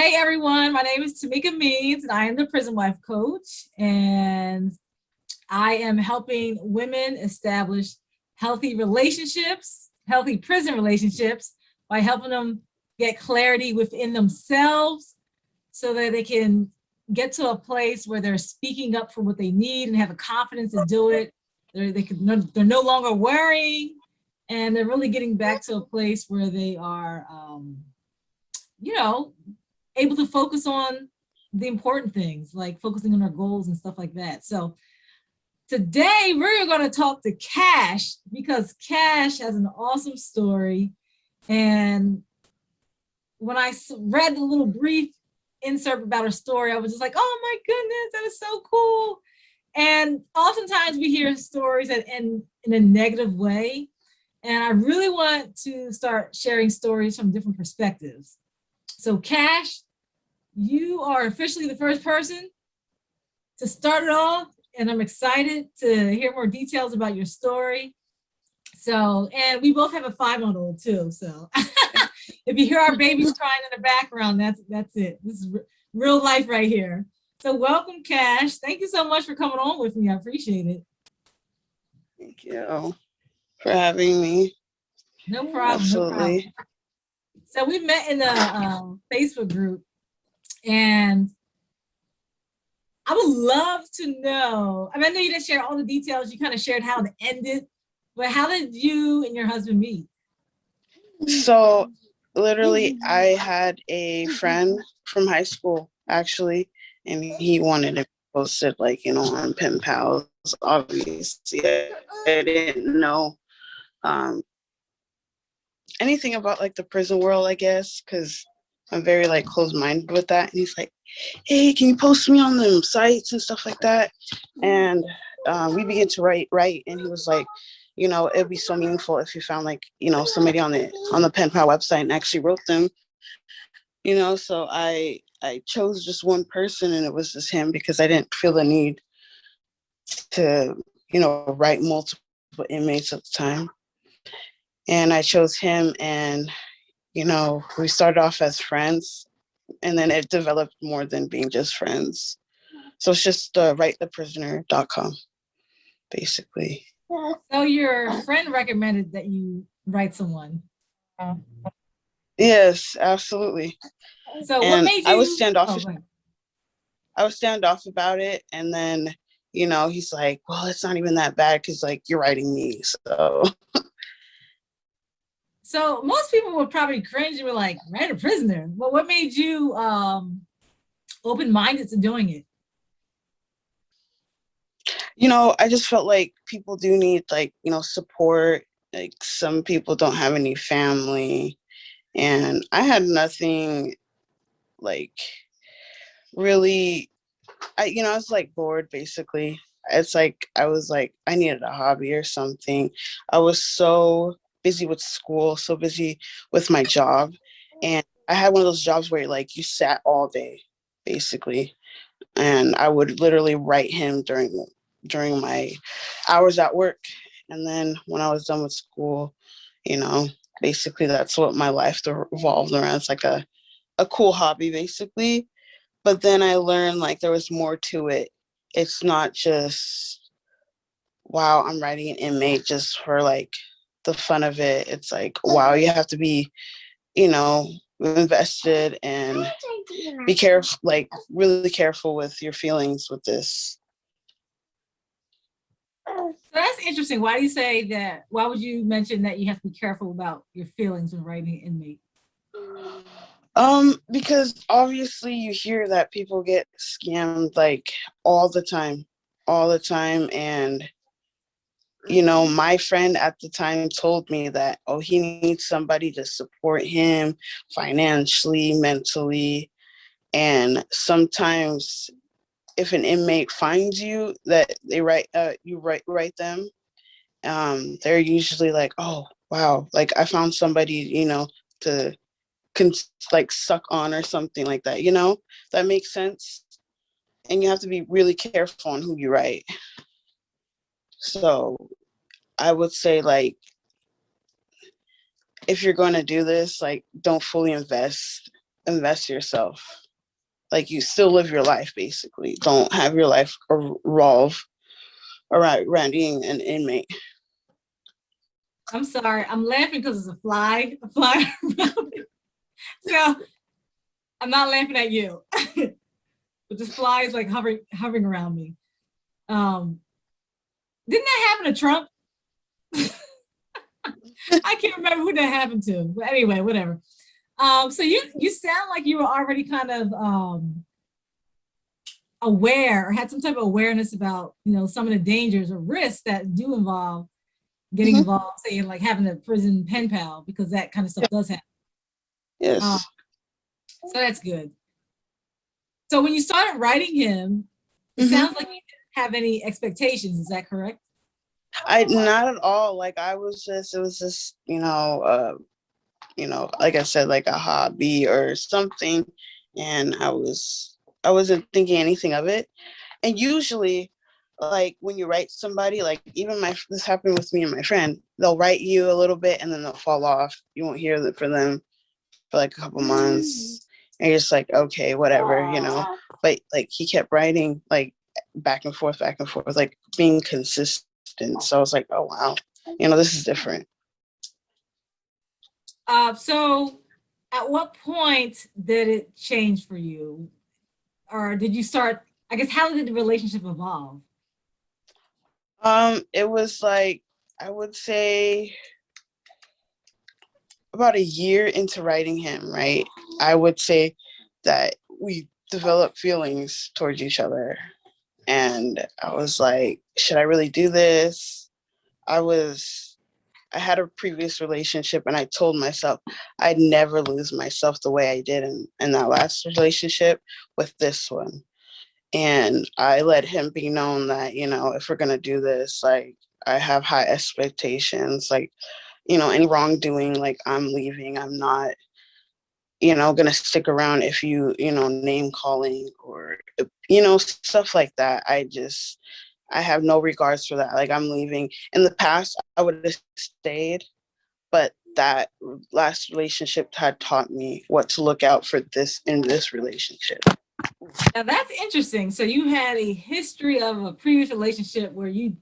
Hey everyone, my name is Tamika Means and I am the Prison Wife Coach, and I am helping women establish healthy relationships, healthy prison relationships, by helping them get clarity within themselves so that they can get to a place where they're speaking up for what they need and have the confidence to do it. They're no longer worrying, and they're really getting back to a place where they are, you know, able to focus on the important things, like focusing on our goals and stuff like that. So today we're going to talk to KASH, because KASH has an awesome story. And when I read the little brief insert about her story, I was just like, oh my goodness, that is so cool. And oftentimes we hear stories that end in a negative way. And I really want to start sharing stories from different perspectives. So KASH, you are officially the first person to start it off, and I'm excited to hear more details about your story. So, and we both have a 5-month-old too. So if you hear our babies crying in the background, that's it. This is real life right here. So welcome, KASH. Thank you so much for coming on with me. I appreciate it. Thank you for having me. No problem. Absolutely. No problem. So we met in the Facebook group, and I would love to know, I mean, I know you didn't share all the details, you kind of shared how it ended, but how did you and your husband meet? So literally, I had a friend from high school, actually, and he wanted to post it, like, on Pen Pals. Obviously, I didn't know anything about, like, the prison world, I guess, because I'm very, like, closed-minded with that. And he's like, hey, can you post me on them sites and stuff like that? And we began to write, and he was like, it'd be so meaningful if you found, like, somebody on the Pen Pal website and actually wrote them. So I chose just one person, and it was just him, because I didn't feel the need to, write multiple inmates at the time. And I chose him, and, we started off as friends, and then it developed more than being just friends. So it's just writetheprisoner.com, basically. So your friend recommended that you write someone. Yes, absolutely. So and what made you? I was standoffish. I was standoff about it, and then he's like, "Well, it's not even that bad because, like, you're writing me." So most people would probably cringe and be like, "Write a prisoner." But what made you open-minded to doing it? I just felt like people do need, like, support. Like, some people don't have any family, and I had nothing, like, really. I was, like, bored, basically. It's like I was like, I needed a hobby or something. I was so busy with school, so busy with my job, and I had one of those jobs where, like, you sat all day, basically, and I would literally write him during my hours at work. And then when I was done with school, basically that's what my life revolved around. It's like a cool hobby, basically. But then I learned, like, there was more to it. It's not just, wow, I'm writing an inmate just for, like, the fun of it. It's like, wow, you have to be, invested and be careful, like, really careful with your feelings with this. So that's interesting. Why do you say that? Why would you mention that you have to be careful about your feelings when writing an inmate? Because obviously you hear that people get scammed, like, all the time. And, my friend at the time told me that, oh, he needs somebody to support him financially, mentally. And sometimes if an inmate finds you, that they you write them, they're usually like, oh, wow, like, I found somebody, to like suck on or something like that, that makes sense. And you have to be really careful on who you write. So I would say, like, if you're going to do this, like, don't fully invest invest yourself. Like you still live your life basically. Don't have your life revolve around being an inmate. I'm sorry. I'm laughing because it's a fly flying around. So I'm not laughing at you, but this fly is like hovering around me. Um, didn't that happen to Trump? I can't remember who that happened to, but anyway, whatever. So you sound like you were already kind of aware or had some type of awareness about some of the dangers or risks that do involve getting Mm-hmm. involved, say like having a prison pen pal, because that kind of stuff Yeah. does happen. Yes. So that's good. So when you started writing him, it Mm-hmm. sounds like you didn't have any expectations. Is that correct? I not at all. Like I was just, it was just, like I said, like a hobby or something. And I wasn't thinking anything of it. And usually, like when you write somebody, like even this happened with me and my friend, they'll write you a little bit and then they'll fall off. You won't hear it for them for like a couple months. And you're just like, okay, whatever. But like he kept writing like back and forth, like being consistent. So I was like, oh wow, this is different. So at what point did it change for you? Or did you start, I guess, how did the relationship evolve? It was like I would say about a year into writing him, right? I would say that we developed feelings towards each other. And I was like, should I really do this? I had a previous relationship and I told myself I'd never lose myself the way I did in that last relationship with this one. And I let him be known that, if we're going to do this, like, I have high expectations, like, any wrongdoing, like, I'm leaving. I'm not, going to stick around if name calling or, stuff like that. I have no regards for that. Like, I'm leaving. In the past, I would have stayed, but that last relationship had taught me what to look out for in this relationship. Now that's interesting. So you had a history of a previous relationship where you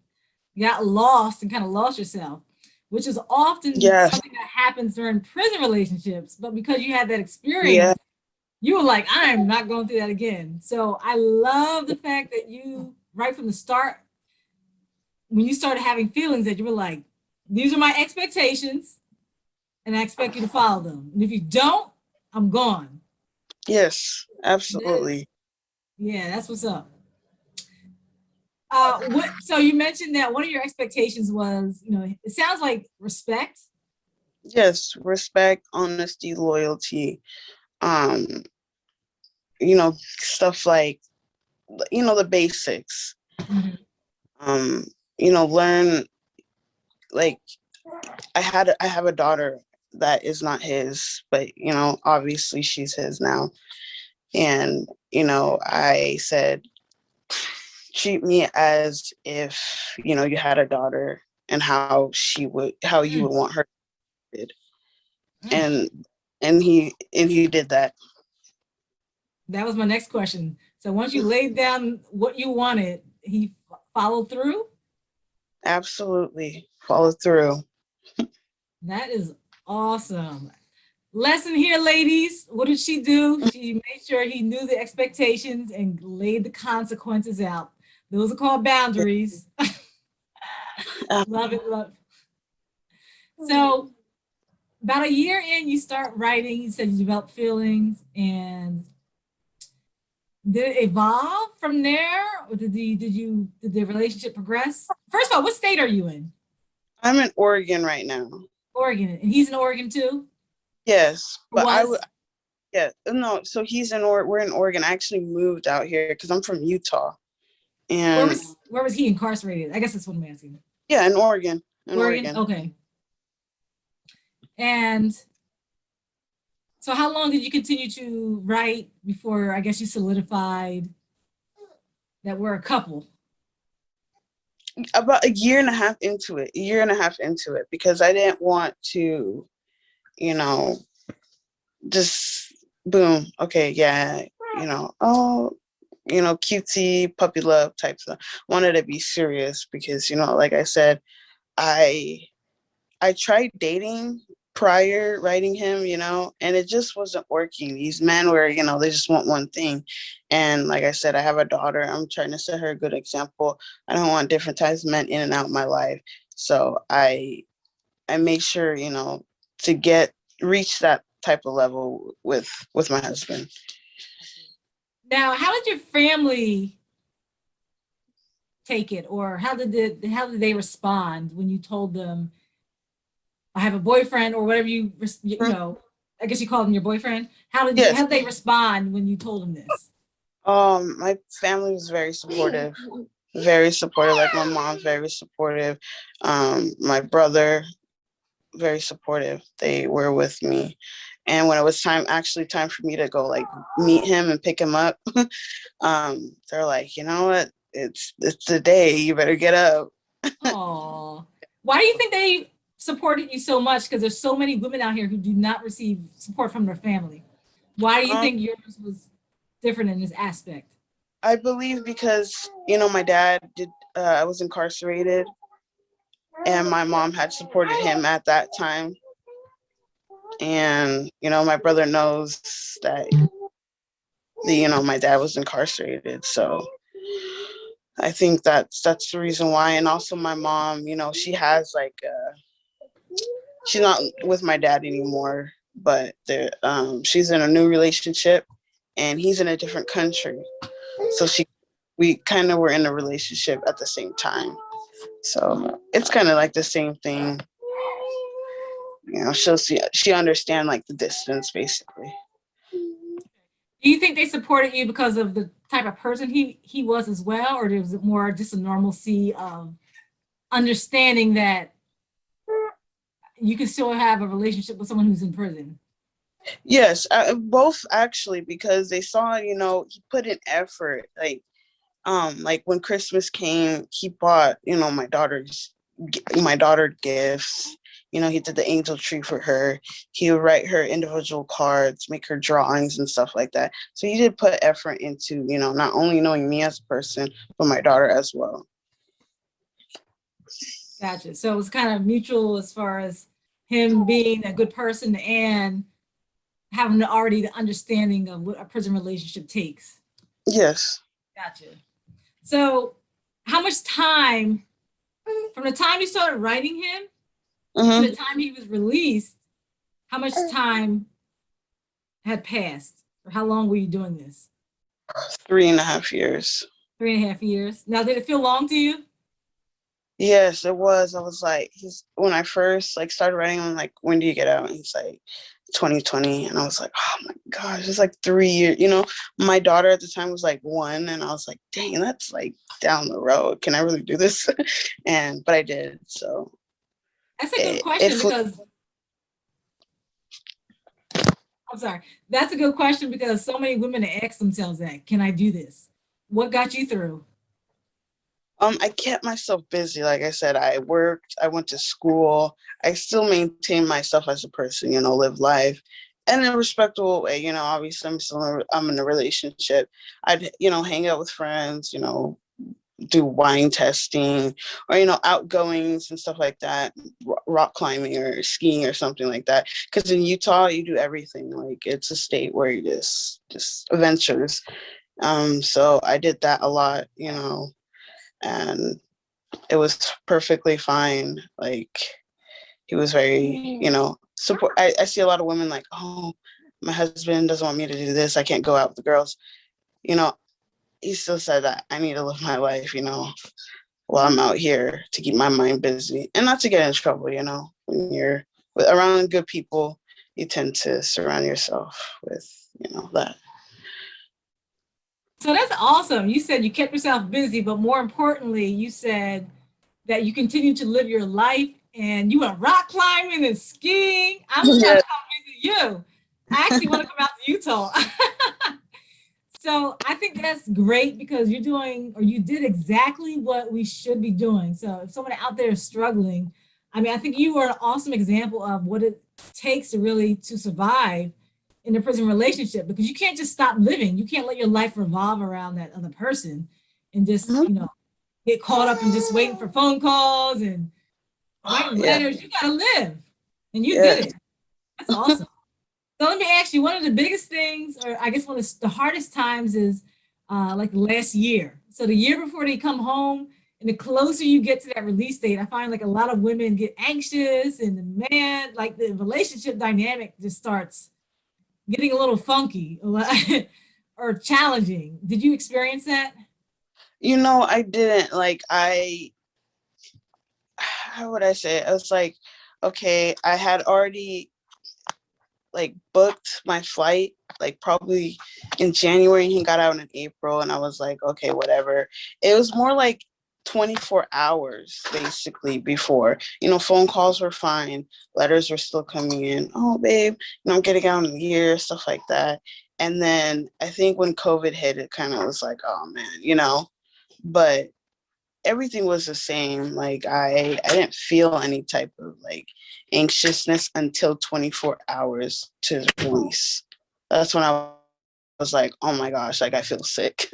got lost and kind of lost yourself, which is often Yes. something that happens during prison relationships. But because you had that Yeah. experience, you were like, I'm not going through that again. So I love the fact that you, right from the start, when you started having feelings, that you were like, these are my expectations, and I expect you to follow them. And if you don't, I'm gone. Yes, That is, absolutely. yeah, that's what's up. So you mentioned that one of your expectations was, it sounds like respect. Yes, respect, honesty, loyalty, um, stuff like, the basics. Mhm. Um, learn, like, I have a daughter that is not his, but, obviously she's his now. And, I said, treat me as if, you had a daughter and how you Mm, would want her. mm. And he did that. That was my next question. So once you laid down what you wanted, he followed through. Absolutely. Follow through. That is awesome. Lesson here, ladies. What did she do? She made sure he knew the expectations and laid the consequences out. Those are called boundaries. Uh, Love it, love. So about a year in, you start writing. You said you developed feelings, and did it evolve from there, or did the relationship progress? First of all, what state are you in? I'm in Oregon right now. Oregon, and he's in Oregon too. Yes, Or but I would. was? Yeah, no. So we're in Oregon. I actually moved out here because I'm from Utah, Where and was where was he incarcerated? I guess that's what I'm asking. yeah, in Oregon, Oregon. Okay. And so, how long did you continue to write before I guess you solidified that we're a couple? About a year and a half into it. Because I didn't want to, you know, just boom, okay, yeah, oh, cutesy puppy love type stuff. Wanted to be serious because, like I said, I I tried dating prior writing him, and it just wasn't working. These men were, they just want one thing. And like I said, I have a daughter. I'm trying to set her a good example. I don't want different types of men in and out of my life. So I make sure, to reach that type of level with my husband. Now, how did your family take it, or how did they respond when you told them I have a boyfriend or whatever I guess you called him your boyfriend. Yes. How did they respond when you told them this? My family was very supportive. Very supportive. Like my mom's very supportive. My brother, very supportive. They were with me. And when it was time for me to go like meet him and pick him up, they're like, you know what? It's the day. You better get up. Oh, why do you think they supported you so much? Because there's so many women out here who do not receive support from their family. Why do you Um, think yours was different in this aspect? I believe because my dad did. I was incarcerated, and my mom had supported him at that time. And my brother knows that my dad was incarcerated, so I think that's the reason why. And also my mom, she has like she's not with my dad anymore, but she's in a new relationship, and he's in a different country. So we kind of were in a relationship at the same time. So it's kind of like the same thing. She understand like the distance basically. Do you think they supported you because of the type of person he was as well, or was it more just a normalcy of understanding that you can still have a relationship with someone who's in prison? Yes, both actually, because they saw, he put in effort. Like when Christmas came, he bought, my daughter gifts. He did the angel tree for her. He would write her individual cards, make her drawings and stuff like that. So he did put effort into, not only knowing me as a person, but my daughter as well. Gotcha. So it's kind of mutual as far as him being a good person and having already the understanding of what a prison relationship takes. Yes. Gotcha. So, how much time from the time you started writing him to the Mm-hmm. time he was released? How much time had passed, or how long were you doing this? 3.5 years. 3.5 years. Now, did it feel long to you? Yes, it was. I was like, when I first like started writing, I'm like, when do you get out? And he's like, 2020. And I was like, oh my gosh, it's like 3 years. My daughter at the time was like 1, and I was like, dang, that's like down the road. Can I really do this? But I did. So That's a good it question flew. because I'm sorry. That's a good question because so many women ask themselves that, can I do this? What got you through? I kept myself busy. Like I said, I worked, I went to school. I still maintain myself as a person, live life in a respectable way. Obviously I'm in a relationship. I'd, hang out with friends, do wine testing or, outgoings and stuff like that, rock climbing or skiing or something like that. Because in Utah, you do everything. Like it's a state where you just adventures. So I did that a lot, and it was perfectly fine. Like he was very, support. I see a lot of women like, oh, my husband doesn't want me to do this. I can't go out with the girls. You know, he still said that I need to live my life, while I'm out here to keep my mind busy and not to get in trouble, when you're around good people, you tend to surround yourself with, that. So that's awesome. You said you kept yourself busy, but more importantly, you said that you continue to live your life and you went rock climbing and skiing. I'm trying Yeah. to come visit you. I actually want to come out to Utah. So I think that's great because you're doing or you did exactly what we should be doing. So if someone out there is struggling, I mean, I think you are an awesome example of what it takes to really to survive in a prison relationship, because you can't just stop living. You can't let your life revolve around that other person and just, Mhm. get caught up in just waiting for phone calls and writing Yeah, letters. You gotta live. And you did yeah. it. That's awesome. So let me ask you, one of the biggest things, or I guess one of the hardest times is like the last year. So the year before they come home, and the closer you get to that release date, I find like a lot of women get anxious, and the man, like the relationship dynamic just starts getting a little funky or challenging. Did you experience that? I didn't like how would I say it? I was like, okay, I had already like booked my flight like probably in January. He got out in April, and I was like, okay, whatever. It was more like 24 hours basically before, phone calls were fine, letters were still coming in. Oh, babe, I'm getting out in the year, stuff like that. And then I think when COVID hit, it kind of was like, oh man. But everything was the same. Like I didn't feel any type of like anxiousness until 24 hours to the release. That's when I was like, oh my gosh, like I feel sick.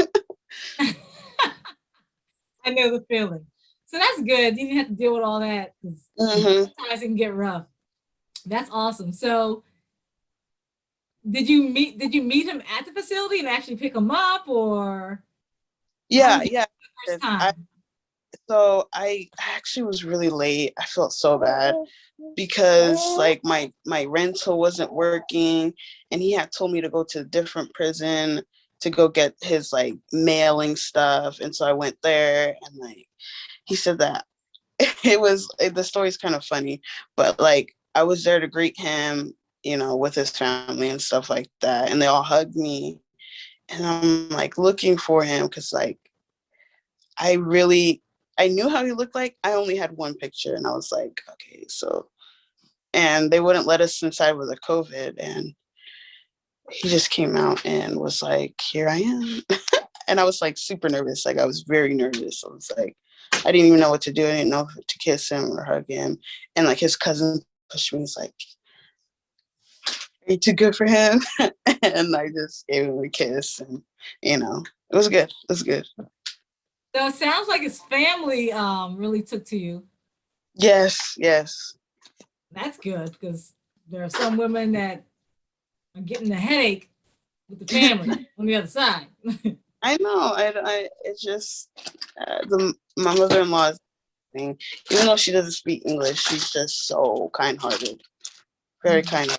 I know the feeling. So that's good. You didn't have to deal with all that because hmm sometimes it can get rough. That's awesome. So did you meet him at the facility and actually pick him up, or how Yeah, did you yeah. the first I time? so I actually was really late. I felt so bad because like my rental wasn't working, and he had told me to go to a different prison to go get his like mailing stuff. And so I went there, and like he said that the story's kind of funny, but like I was there to greet him, with his family and stuff like that, and they all hugged me, and I'm like looking for him because like I really I knew how he looked like. I only had one picture, and I was like, okay, so, and they wouldn't let us inside with the COVID, and he just came out and was like, here I am. And I was like super nervous. Like I was very nervous. I was like, I didn't even know what to do. I didn't know if to kiss him or hug him. And like his cousin pushed me. He's like, are you too good for him? And I just gave him a kiss, and it was good. It was good. So it sounds like his family really took to you. Yes, yes. That's good because there are some women that are getting the headache with the family on the other side. I know. It's just my mother-in-law's thing. Even though she doesn't speak English, she's just so kind-hearted, very Mhm. kind.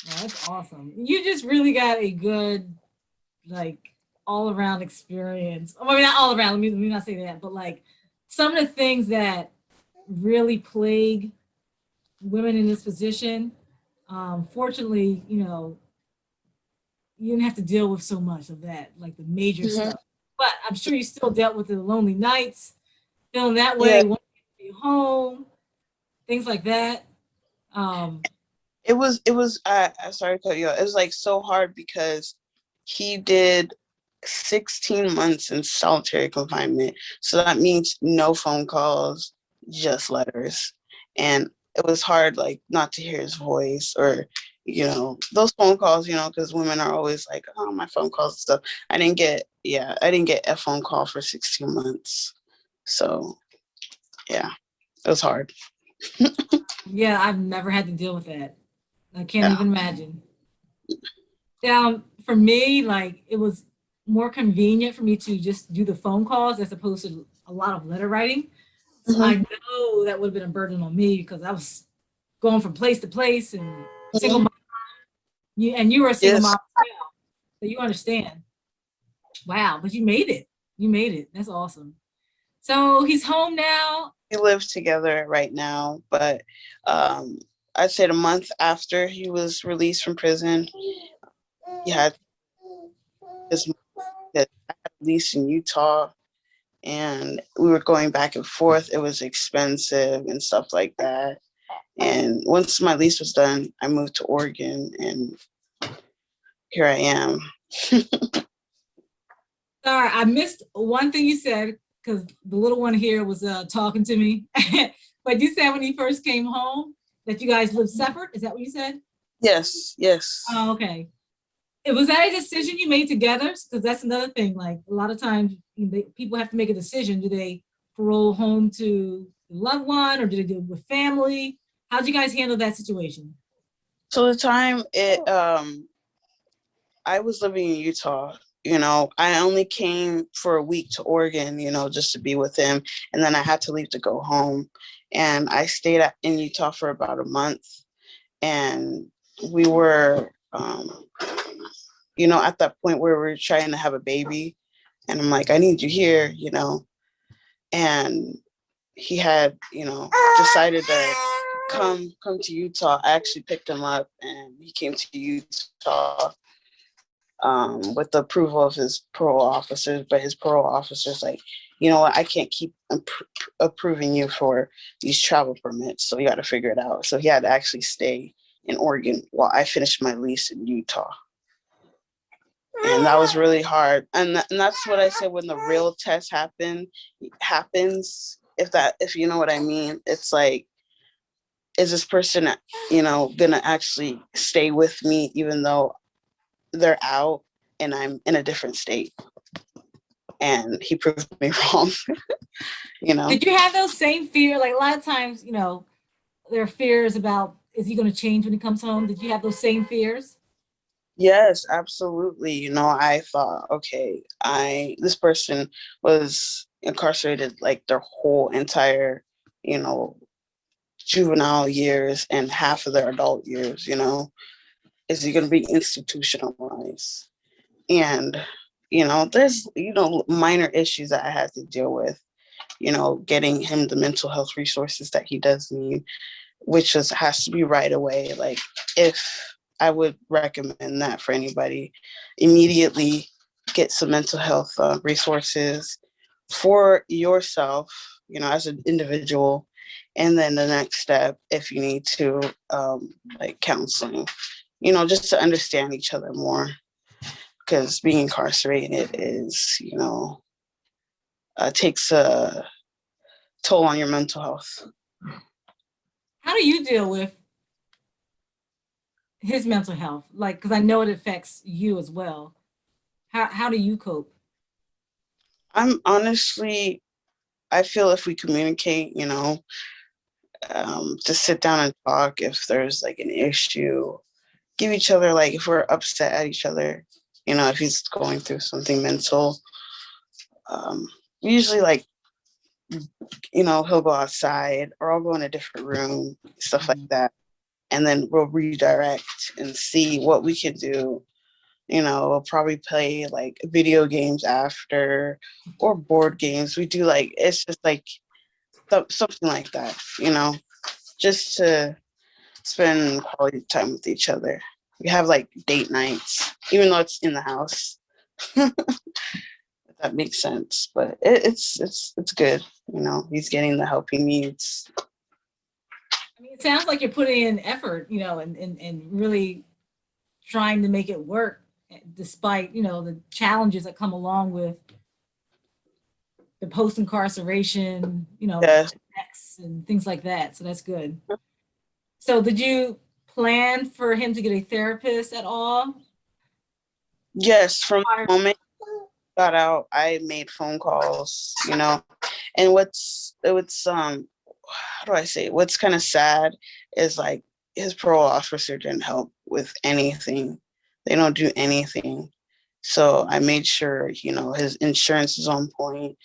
Oh, that's awesome. You just really got a good, like, all around experience. I mean, not all around, let me not say that, but like some of the things that really plague women in this position, fortunately, you didn't have to deal with so much of that, like the major Mhm. stuff. But I'm sure you still dealt with the lonely nights, feeling that Yeah, way, wanting to be home, things like that. Um, it was. I'm sorry to cut you off. It was like so hard because he did 16 months in solitary confinement. So that means no phone calls, just letters. And it was hard, like, not to hear his voice or, those phone calls, because women are always like, oh, my phone calls and stuff. I didn't get a phone call for 16 months. So, yeah, it was hard. yeah, I've never had to deal with that. I can't Yeah. even imagine. For me, like it was more convenient for me to just do the phone calls as opposed to a lot of letter writing. So I hmm know that would have been a burden on me because I was going from place to place and single hmm mom. You were a single mom Yes, as well, so you understand. Wow, but you made it. You made it. That's awesome. So he's home now. we live together right now, but um, I'd say a month after he was released from prison, he had his that I had a lease in Utah, and we were going back and forth. It was expensive and stuff like that. And once my lease was done, I moved to Oregon, and here I am. Sorry, I missed one thing you said because the little one here was talking to me. But you said when he first came home that you guys lived separate. Is that what you said? Yes, yes. Oh, okay. Was that a decision you made together? Because that's another thing. Like a lot of times, people have to make a decision. Do they parole home to a loved one, or do they do it with family? How'd you guys handle that situation? So the time I was living in Utah. I only came for a week to Oregon, just to be with him. And then I had to leave to go home. And I stayed in Utah for about a month. And we were, at that point where we were trying to have a baby. And I'm like, I need you here. And he had, decided to come to Utah. I actually picked him up and he came to Utah with the approval of his parole officers, but his parole officers like, you know what, I can't keep approving you for these travel permits, so you got to figure it out. So he had to actually stay in Oregon while I finished my lease in Utah. And that was really hard. And that's what I said, when the real test happens, if you know what I mean, it's like, is this person, gonna actually stay with me even though they're out and I'm in a different state? And he proved me wrong, you know? Did you have those same fear? Like a lot of times, there are fears about, is he going to change when he comes home? Did you have those same fears? Yes, absolutely. I thought, okay, this person was incarcerated like their whole entire, you know, juvenile years and half of their adult years. Is he going to be institutionalized? And, there's, minor issues that I had to deal with, getting him the mental health resources that he does need, which has to be right away. Like, if I would recommend that for anybody, immediately get some mental health resources for yourself, as an individual. And then the next step, if you need to, like counseling, just to understand each other more. Because being incarcerated is, takes a toll on your mental health. How do you deal with his mental health? Like, because I know it affects you as well. How do you cope? I'm honestly, I feel if we communicate, to sit down and talk if there's like an issue, give each other, like, if we're upset at each other, if he's going through something mental, usually, like, he'll go outside or I'll go in a different room, stuff like Mhm. that. And then we'll redirect and see what we can do. We'll probably play like video games after, or board games. We do, like, it's just like something like that, just to spend quality time with each other. We have like date nights, even though it's in the house. If that makes sense. But it's good. He's getting the help he needs. I mean, it sounds like you're putting in effort, and really trying to make it work despite, the challenges that come along with the post incarceration, Yes. effects and things like that. So that's good. So did you plan for him to get a therapist at all? Yes. From Prior- the moment I got out, I made phone calls. And what's how do I say, what's kind of sad is, like, his parole officer didn't help with anything. They don't do anything. So I made sure, his insurance is on point,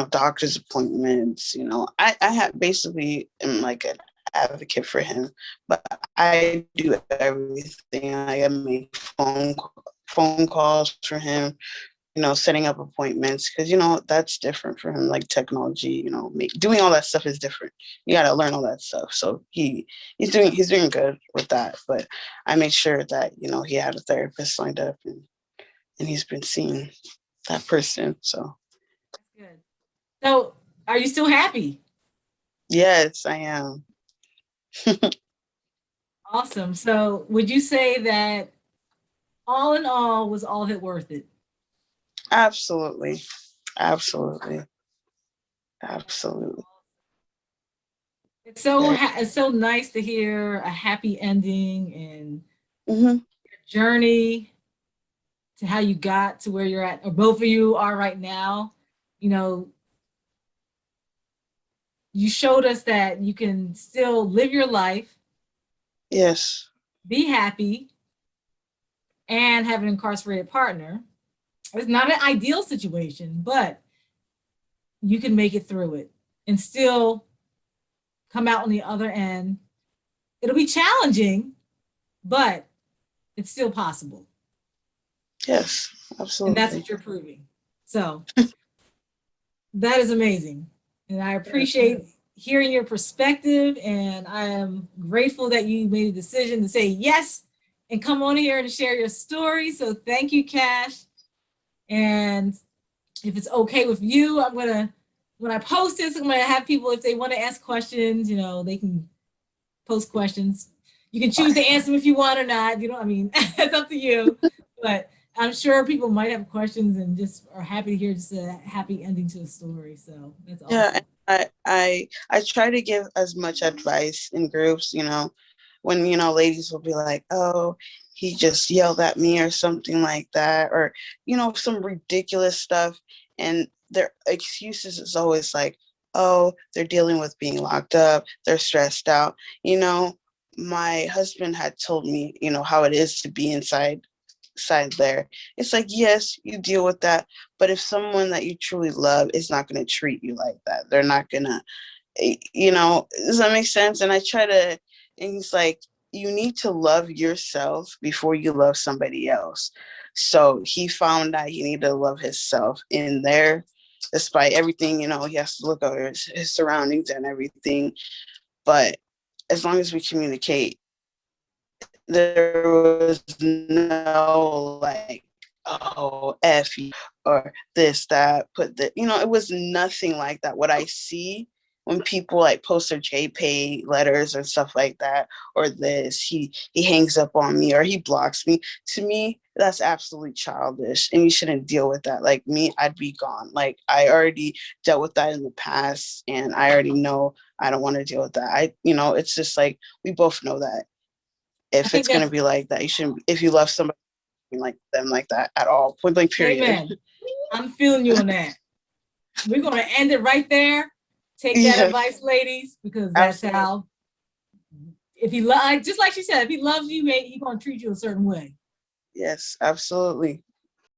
doctor's appointments, I have basically am like an advocate for him, but I do everything. I make phone calls for him, setting up appointments, because that's different for him. Like, technology, doing all that stuff is different. You got to learn all that stuff. So he's doing good with that. But I made sure that he had a therapist lined up, and he's been seeing that person. So That's good. So are you still happy? yes, I am. Awesome. So would you say that all in all was all of it worth it? Absolutely, absolutely, absolutely. It's so Very. it's so nice to hear a happy ending, and Mm-hmm. journey to how you got to where you're at, or both of you are right now. You know, you showed us that you can still live your life, Yes. be happy, and have an incarcerated partner. It's not an ideal situation, but you can make it through it and still come out on the other end. It'll be challenging, but it's still possible. Yes. And that's Absolutely. what you're proving. So that is amazing. And I Yes. appreciate hearing your perspective. And I am grateful that you made a decision to say yes and come on here and share your story. So thank you, Cash. And if it's okay with you, I'm gonna when I post this, I'm gonna have people, if they want to ask questions, you know, they can post questions. You can choose to answer them if you want or not. You know, I mean, it's up to you. But I'm sure people might have questions and just are happy to hear just a happy ending to a story. So that's Yeah, awesome. I try to give as much advice in groups, when ladies will be like, "Oh, he just yelled at me," or something like that, or some ridiculous stuff, and their excuses is always like, "Oh, they're dealing with being locked up, they're stressed out." My husband had told me, how it is to be inside there. It's like, yes, you deal with that, but if someone that you truly love is not going to treat you like that, they're not going to, does that make sense? And I try to, and he's like, you need to love yourself before you love somebody else. So he found out he needed to love himself in there, despite everything, he has to look over his surroundings and everything. But as long as we communicate, there was no like, oh, F you, or this, that, put that, it was nothing like that. What I see when people like post their JPay letters and stuff like that, or this, he hangs up on me or he blocks me. To me, that's absolutely childish and you shouldn't deal with that. Like me, I'd be gone. Like I already dealt with that in the past and I already know I don't want to deal with that. It's just like we both know that I if think it's going to that's be like that, you shouldn't, if you love somebody like them like that at all, point blank period. amen. I'm feeling you on that. We're gonna end it right there. Take that Yes, advice, ladies, because that's absolutely. how if he just like she said, if he loves you, he's gonna treat you a certain way. Yes, absolutely.